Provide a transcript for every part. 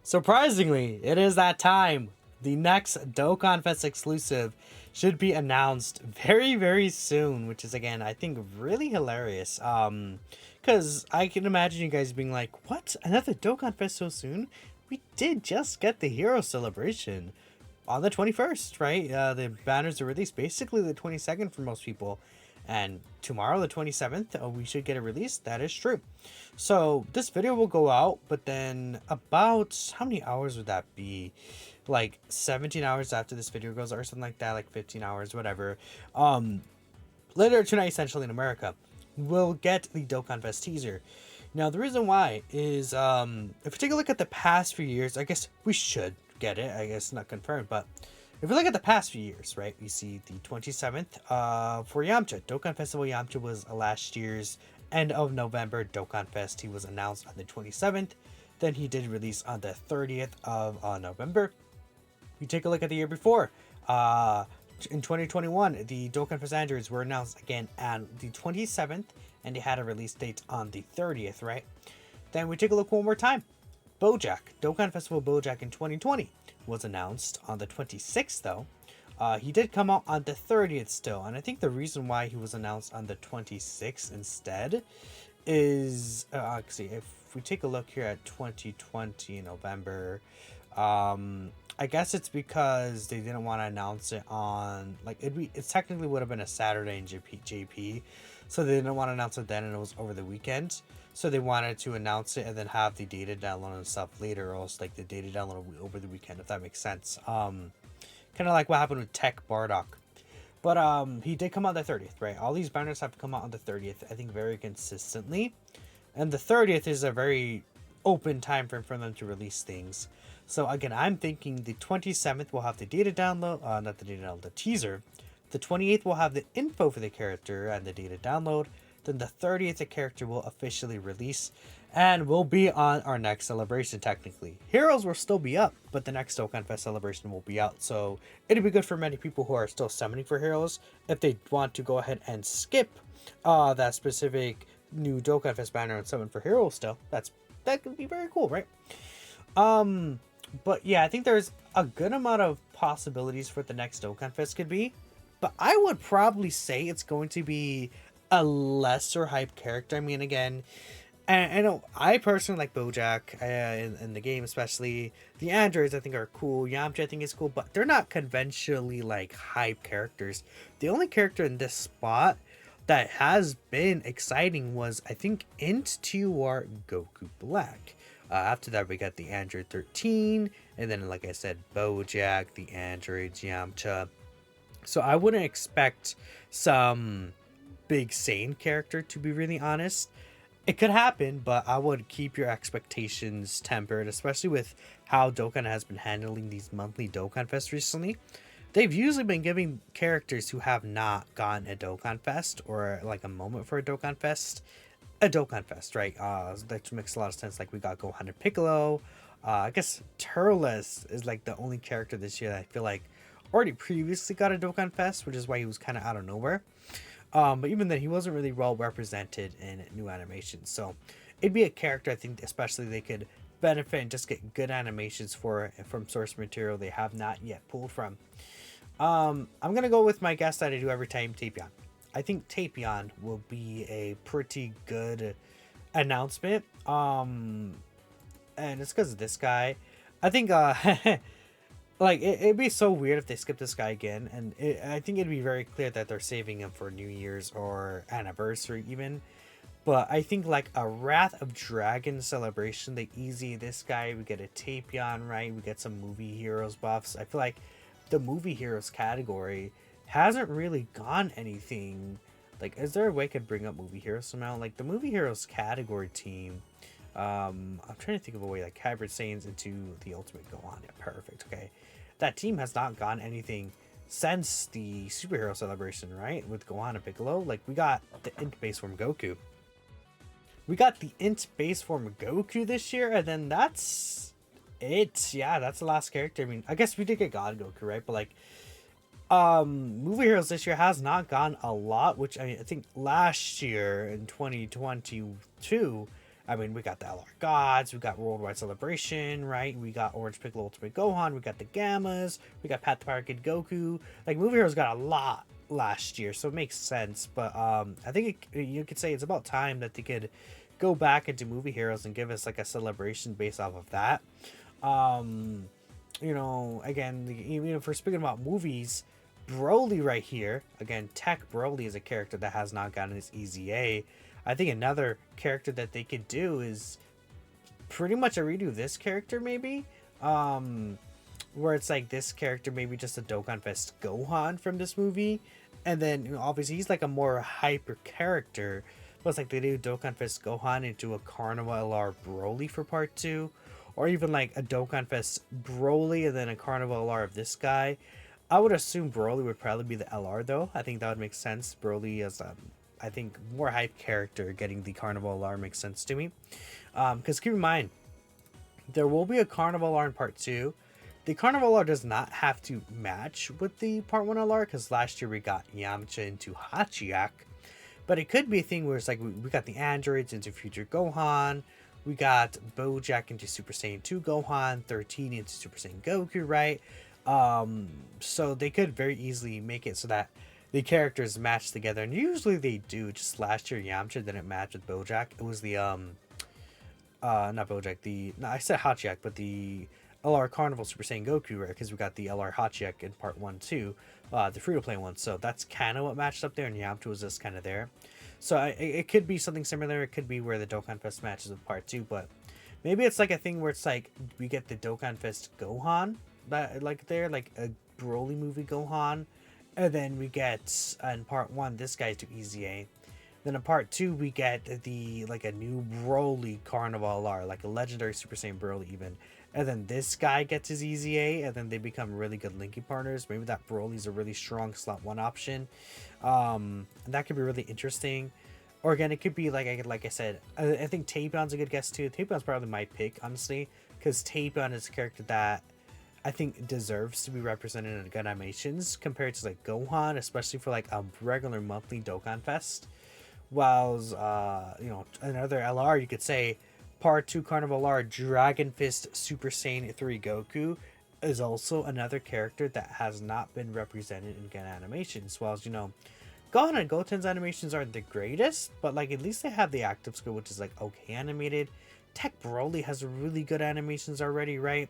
Surprisingly, it is that time. The next Dokkan Fest exclusive should be announced very, very soon, which is again, I think, really hilarious. Because I can imagine you guys being like, "What? Another Dokkan Fest so soon? We did just get the Hero Celebration on the 21st, right? The banners are released basically the 22nd for most people, and tomorrow, the 27th, we should get a release. That is true. So this video will go out, but then about how many hours would that be? Like 17 hours after this video goes, or something like that, like 15 hours, whatever. Later tonight, essentially in America, we'll get the Dokkan Fest teaser. Now, the reason why is, if you take a look at the past few years, I guess we should get it. I guess not confirmed, but if we look at the past few years, right, we see the 27th for Yamcha. Dokkan Festival Yamcha was last year's end of November Dokkan Fest. He was announced on the 27th. Then he did release on the 30th of November. You take a look at the year before. In 2021, the Dokkan Fest androids were announced again on the 27th, and they had a release date on the 30th, right? Then we take a look one more time. Bojack, Dokkan Festival Bojack in 2020 was announced on the 26th, though. He did come out on the 30th still, and I think the reason why he was announced on the 26th instead is, actually, if we take a look here at 2020 November, I guess it's because they didn't want to announce it on, like, it technically would have been a Saturday in JP, so they didn't want to announce it then, and it was over the weekend. So they wanted to announce it and then have the data download and stuff later, or else like the data download over the weekend, if that makes sense. Kind of like what happened with Tech Bardock. But he did come out the 30th, right? All these banners have come out on the 30th, I think, very consistently. And the 30th is a very open time frame for them to release things. So again, I'm thinking the 27th will have the data download, not the data download, the teaser. The 28th will have the info for the character and the data download. Then the 30th, the character will officially release and will be on our next celebration, technically. Heroes will still be up, but the next Dokkan Fest celebration will be out. So it'll be good for many people who are still summoning for Heroes. If they want to go ahead and skip that specific new Dokkan Fest banner and summon for Heroes still, that could be very cool, right? But yeah, I think there's a good amount of possibilities for what the next Dokkan Fest could be. But I would probably say it's going to be a lesser hype character. I mean, again, and I know I personally like Bojack in the game, especially the androids. I think are cool. Yamcha I think is cool, but they're not conventionally like hype characters. The only character in this spot that has been exciting was, I think, Int 2 or Goku Black. After that, we got the Android 13, and then, like I said, Bojack, the androids, Yamcha. So I wouldn't expect some big Saiyan character, to be really honest. It could happen, but I would keep your expectations tempered, especially with how Dokkan has been handling these monthly Dokkan Fest recently. They've usually been giving characters who have not gotten a Dokkan Fest or like a moment for a Dokkan Fest, right? That makes a lot of sense. Like we got Gohan and Piccolo. I guess Turles is like the only character this year that I feel like already previously got a Dokkan Fest, which is why he was kind of out of nowhere. But even then, he wasn't really well represented in new animations. So it'd be a character I think especially they could benefit and just get good animations from source material they have not yet pulled from. I'm gonna go with my guess that I do every time, Tapion. I think Tapion will be a pretty good announcement. And it's because of this guy. I think like it'd be so weird if they skip this guy again, and I think it'd be very clear that they're saving him for New Year's or anniversary even. But I think like a Wrath of Dragon celebration, they easy this guy. We get a Tapion, right? We get some movie heroes buffs. I feel like the movie heroes category hasn't really gone anything. Like, is there a way I could bring up movie heroes somehow? Like the movie heroes category team. I'm trying to think of a way like Hybrid Saiyans into the Ultimate Gohan. Yeah, perfect. Okay, that team has not gone anything since the superhero celebration, right? With Gohan and Piccolo. Like we got the Int base form Goku. We got the Int base form Goku this year, and then that's it. Yeah, that's the last character. I mean, I guess we did get God Goku, right? But like, movie heroes this year has not gone a lot. Which I mean, I think last year in 2022, I mean, we got the LR Gods, we got Worldwide Celebration, right? We got Orange Piccolo Ultimate Gohan, we got the Gammas, we got Path to Power Kid Goku. Like, Movie Heroes got a lot last year, so it makes sense. But I think you could say it's about time that they could go back into Movie Heroes and give us like a celebration based off of that. Um, again, if we're speaking about movies, Broly right here, again, Tech Broly is a character that has not gotten his EZA. I think another character that they could do is pretty much a redo of this character, maybe. Where it's like this character, maybe just a Dokkan Fest Gohan from this movie. And then, obviously, he's like a more hyper character. But it's like they do Dokkan Fest Gohan into a Carnival LR Broly for part 2. Or even like a Dokkan Fest Broly and then a Carnival LR of this guy. I would assume Broly would probably be the LR though. I think that would make sense. Broly as I think more hype character getting the Carnival LR makes sense to me. Because keep in mind, there will be a Carnival LR in part 2. The Carnival LR does not have to match with the part 1 LR because last year we got Yamcha into Hachiyak. But it could be a thing where it's like we got the androids into Future Gohan. We got Bojack into Super Saiyan 2 Gohan, 13 into Super Saiyan Goku, right? So they could very easily make it so that the characters match together, and usually they do. Just last year, Yamcha didn't match with Bojack. It was the not Bojack. I said Hachiyak, but the LR Carnival Super Saiyan Goku, right? Because we got the LR Hachiyak in part 1 too, the free to play one. So that's kind of what matched up there, and Yamcha was just kind of there. So it could be something similar. It could be where the Dokkan Fest matches with part 2, but maybe it's like a thing where it's like we get the Dokkan Fest Gohan, that like there, like a Broly movie Gohan, and then we get in part 1 this guy's to EZA. Then in part 2 we get the like a new Broly Carnival R, like a legendary Super Saiyan Broly even. And then this guy gets his EZA, and then they become really good linking partners. Maybe that Broly's a really strong slot 1 option. That could be really interesting. Or again, it could be like I said, I think Tapion's a good guess too. Tapion's probably my pick, honestly, because Tapion is a character that I think deserves to be represented in good animations compared to like Gohan, especially for like a regular monthly Dokkan Fest. Whilst another LR, you could say part 2 Carnival R Dragon Fist Super Saiyan 3 Goku is also another character that has not been represented in good animations. Whilst Gohan and Goten's animations aren't the greatest, but like at least they have the active skill, which is like okay animated. Tech Broly has really good animations already, right?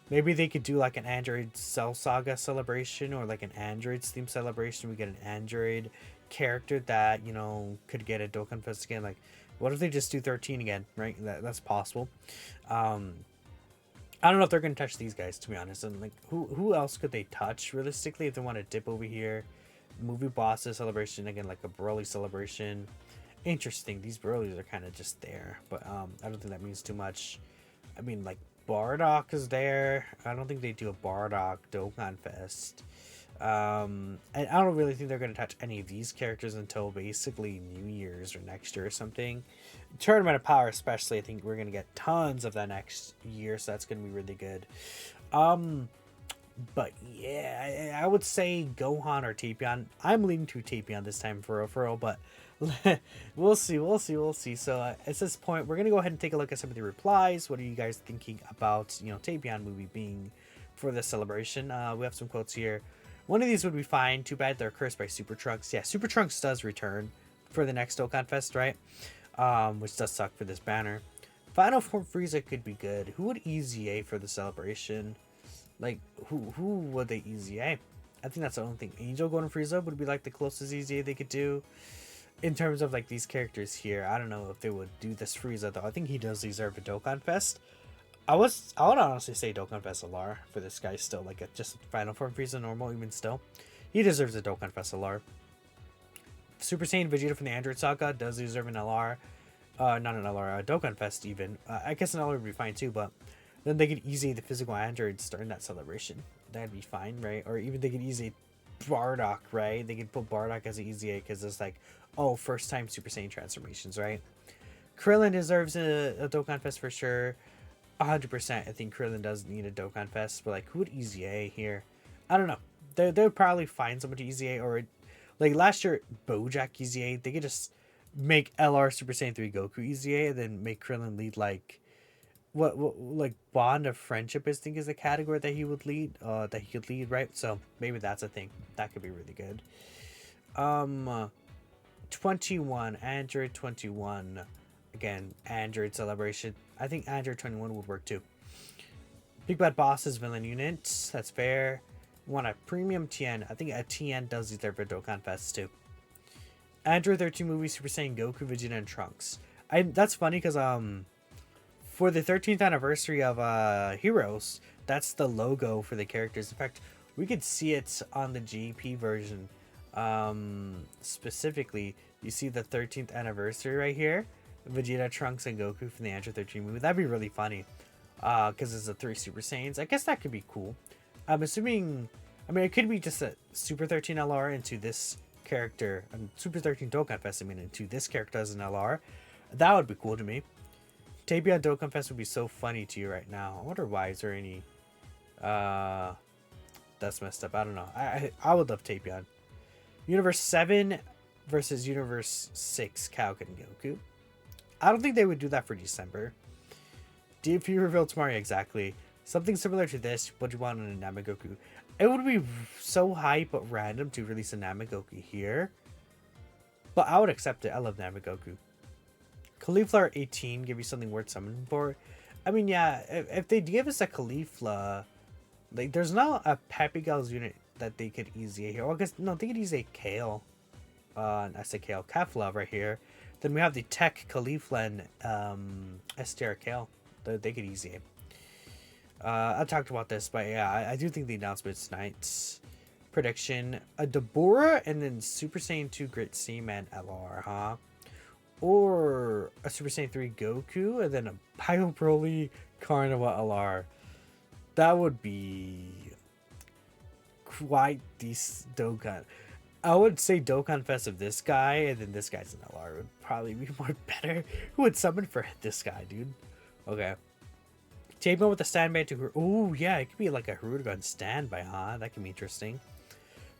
Maybe they could do like an Android Cell Saga celebration or like an Android's theme celebration. We get an Android character that could get a Dokkan Fest again. Like, what if they just do 13 again, right? That's possible. I don't know if they're gonna touch these guys, to be honest. And like, who else could they touch realistically if they want to dip over here? Movie bosses celebration again, like a Broly celebration. Interesting. These Broly's are kind of just there, but I don't think that means too much. I mean, like Bardock is there. I don't think they do a Bardock Dokkan Fest. And I don't really think they're going to touch any of these characters until basically New Year's or next year or something. Tournament of Power especially, I think we're going to get tons of that next year, so that's going to be really good. But yeah, I would say Gohan or Tapion. I'm leaning to Tapion this time for real, but we'll see. So at this point, we're going to go ahead and take a look at some of the replies. What are you guys thinking about, Tapion movie being for this celebration? We have some quotes here. One of these would be fine. Too bad they're cursed by Super Trunks. Yeah, Super Trunks does return for the next Dokkan Fest, right? Which does suck for this banner. Final Form Frieza could be good. Who would EZA for the celebration? Like, who would they EZA? I think that's the only thing. Angel Golden Frieza would be like the closest EZA they could do. In terms of like these characters here, I don't know if they would do this Frieza though. I think he does deserve a Dokkan Fest. I would honestly say Dokkan Fest LR for this guy still, like a just Final Form Frieza normal even still. He deserves a Dokkan Fest LR. Super Saiyan Vegeta from the Android Saga does deserve an LR. Not an LR, a Dokkan Fest even. I guess an LR would be fine too, but then they could easy the physical androids during that celebration. That'd be fine, right? Or even they could easy Bardock, right? They could put Bardock as an EZA because it's like, oh, first time Super Saiyan transformations, right? Krillin deserves a Dokkan Fest for sure. 100%. I think Krillin does need a Dokkan Fest, but like, who would EZA here? I don't know. They would probably find someone to EZA, or like last year, Bojack EZA. They could just make LR Super Saiyan 3 Goku EZA, and then make Krillin lead like what like bond of friendship, I think, is a category that he would lead, that he could lead, right? So maybe that's a thing that could be really good. 21 Android 21, again Android celebration. I think Android 21 would work too. Big Bad Boss's villain unit, that's fair. Want a premium TN? I think a TN does deserve for Dokkan Fest too. Android 13 movie Super Saiyan Goku, Vegeta, and Trunks. That's funny because for the 13th anniversary of Heroes, that's the logo for the characters. In fact, we could see it on the GP version. Specifically, you see the 13th anniversary right here. Vegeta, Trunks, and Goku from the Android 13 movie. That'd be really funny. Because it's the 3 Super Saiyans. I guess that could be cool. I'm assuming... I mean, it could be just a Super 13 LR into this character. Super 13 Dokkan Fest, I mean, into this character as an LR. That would be cool to me. Tapion Dokkan Fest would be so funny to you right now. I wonder why. Is there any... that's messed up. I don't know. I would love Tapion. Universe 7 versus Universe 6 Kaioken Goku. I don't think they would do that for December. DP reveal tomorrow, exactly. Something similar to this, what you want on a Namagoku. It would be so hype but random to release a Namagoku here. But I would accept it. I love Namagoku. Cauliflower 18, give you something worth summoning for. I mean, yeah, if they give us a Caulifla, like, there's not a Pappy Gal's unit that they could easy here. Well, I guess, no, they could use a Kale. I say Kale, Kefla right here. Then we have the Tech Caulifla and STR Kale. They could easy it. I talked about this, but yeah, I do think the announcement's nice. Prediction: a Deborah and then Super Saiyan 2 Great Seaman LR, huh? Or a Super Saiyan 3 Goku and then a Bio Broly Carnival LR. That would be quite the Dokkan. I would say Dokkan Fest of this guy and then this guy's an LR would probably be more better. Who would summon for this guy, dude? Okay. Tapion with the standby to... Oh, yeah, it could be like a Hirudegarn standby, huh? That could be interesting.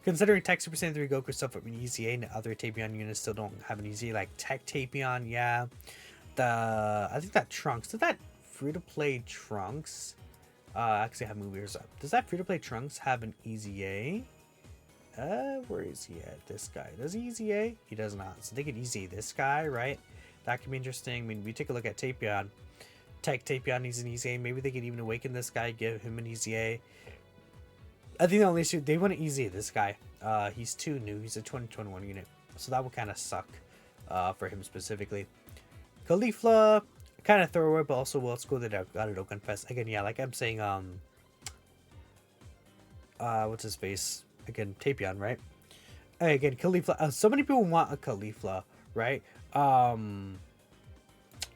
Considering Tech Super Saiyan 3 Goku stuff with an EZA and other Tapion units still don't have an EZA, like Tech Tapion, yeah. I think that Trunks... Does that free-to-play Trunks... actually have movies up. Does that free-to-play Trunks have an EZA? Where is he at? This guy. Does he EZA? He does not. So they could EZA this guy, right? That could be interesting. I mean, we take a look at Tapion. Tech Tapion needs an EZA. Maybe they could even awaken this guy, give him an EZA. I think the only issue, they want to EZA this guy. He's too new. He's a 2021 unit. So that would kind of suck for him specifically. Caulifla, kind of throwaway, but also well, let's go to Dokkan Fest. Again, yeah, like I'm saying, what's his face? Again, Tapion, right? Again, Caulifla. So many people want a Caulifla, right?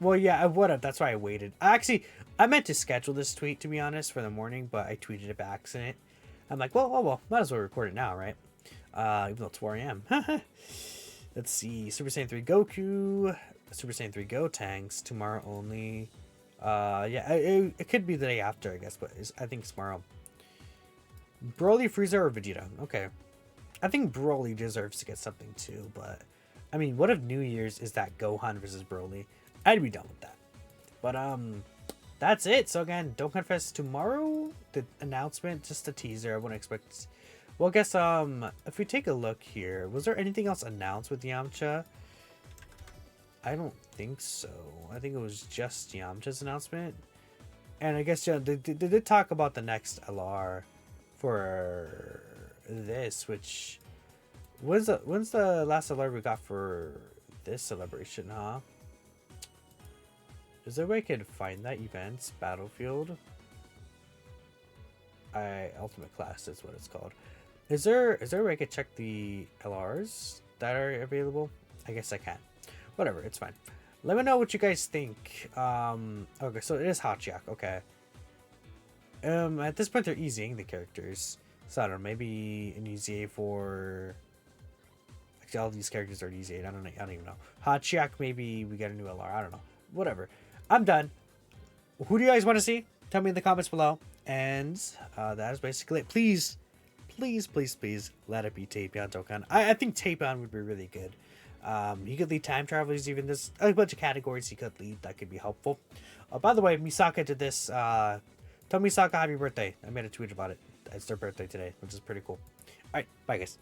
Well, yeah, I would have. That's why I waited. I meant to schedule this tweet, to be honest, for the morning, but I tweeted it by accident. I'm like, well, might as well record it now, right? Even though it's 4 a.m. Let's see. Super Saiyan 3 Goku. Super Saiyan 3 Gotenks. Tomorrow only. Yeah, it could be the day after, I guess, but I think it's tomorrow. Broly, Frieza, or Vegeta? Okay. I think Broly deserves to get something too, but... I mean, what if New Year's is that Gohan versus Broly? I'd be done with that. But, that's it. So again, Dokkan Fest tomorrow. The announcement, just a teaser. I wouldn't expect... Well, I guess, if we take a look here, was there anything else announced with Yamcha? I don't think so. I think it was just Yamcha's announcement. And I guess, yeah, they did talk about the next LR for this, which... When's the last LR we got for this celebration, huh? Is there a way I could find that events? Battlefield? Ultimate Class is what it's called. Is there a way I could check the LRs that are available? I guess I can. Whatever, it's fine. Let me know what you guys think. Okay, so it is Hachiak, okay. At this point they're easying the characters. So I don't know, maybe an EZA for... Actually, all these characters are easy. I don't even know. Hachiak, maybe we get a new LR. I don't know. Whatever. I'm done. Who do you guys want to see? Tell me in the comments below. And that is basically it. Please, please, please, please let it be Tapion Dokkan. I think Tapion would be really good. He could lead time travelers. Even there's a bunch of categories he could lead that could be helpful. By the way, Misaka did this. Tell Misaka happy birthday. I made a tweet about it. It's their birthday today, which is pretty cool. All right, bye guys.